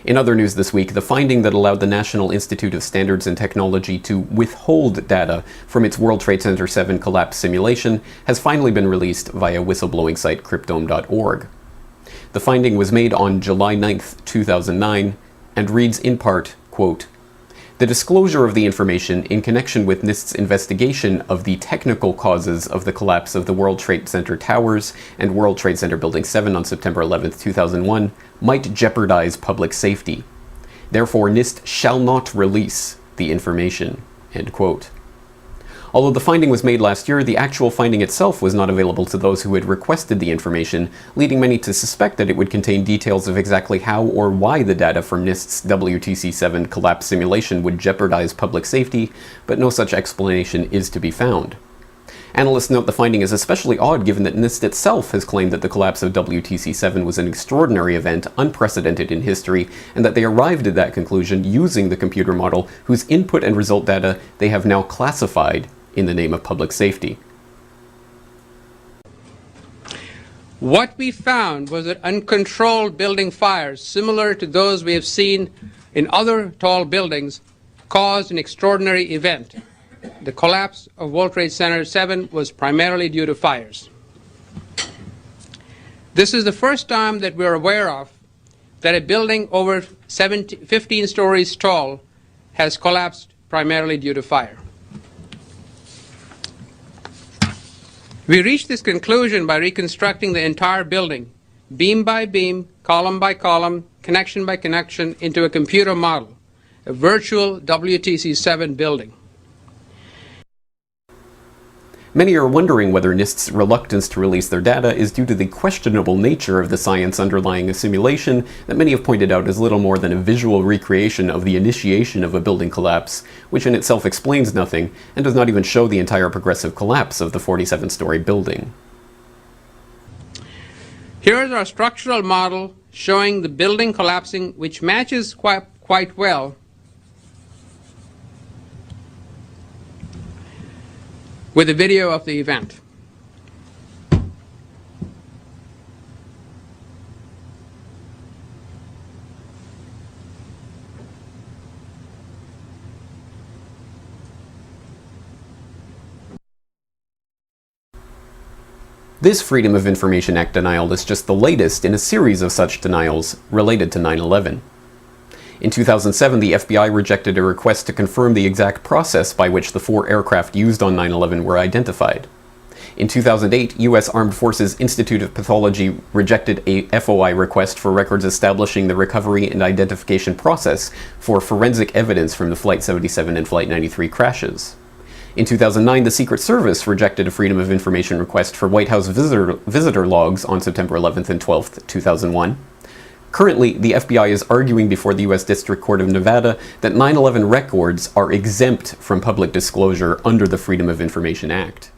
In other news this week, the finding that allowed the National Institute of Standards and Technology to withhold data from its World Trade Center 7 collapse simulation has finally been released via whistleblowing site cryptome.org. The finding was made on July 9, 2009, and reads in part, quote, "The disclosure of the information in connection with NIST's investigation of the technical causes of the collapse of the World Trade Center towers and World Trade Center Building 7 on September 11, 2001 might jeopardize public safety. Therefore, NIST shall not release the information." End quote. Although the finding was made last year, the actual finding itself was not available to those who had requested the information, leading many to suspect that it would contain details of exactly how or why the data from NIST's WTC-7 collapse simulation would jeopardize public safety, but no such explanation is to be found. Analysts note the finding is especially odd given that NIST itself has claimed that the collapse of WTC-7 was an extraordinary event, unprecedented in history, and that they arrived at that conclusion using the computer model whose input and result data they have now classified in the name of public safety. What we found was that uncontrolled building fires, similar to those we have seen in other tall buildings, caused an extraordinary event. The collapse of World Trade Center 7 was primarily due to fires. This is the first time that we're aware of that a building over 15 stories tall has collapsed primarily due to fire. We reached this conclusion by reconstructing the entire building, beam by beam, column by column, connection by connection, into a computer model, a virtual WTC-7 building. Many are wondering whether NIST's reluctance to release their data is due to the questionable nature of the science underlying a simulation that many have pointed out is little more than a visual recreation of the initiation of a building collapse, which in itself explains nothing and does not even show the entire progressive collapse of the 47-story building. Here is our structural model showing the building collapsing, which matches quite well with a video of the event. This Freedom of Information Act denial is just the latest in a series of such denials related to 9/11. In 2007, the FBI rejected a request to confirm the exact process by which the 4 aircraft used on 9/11 were identified. In 2008, U.S. Armed Forces Institute of Pathology rejected a FOI request for records establishing the recovery and identification process for forensic evidence from the Flight 77 and Flight 93 crashes. In 2009, the Secret Service rejected a Freedom of Information request for White House visitor logs on September 11th and 12th, 2001. Currently, the FBI is arguing before the U.S. District Court of Nevada that 9/11 records are exempt from public disclosure under the Freedom of Information Act.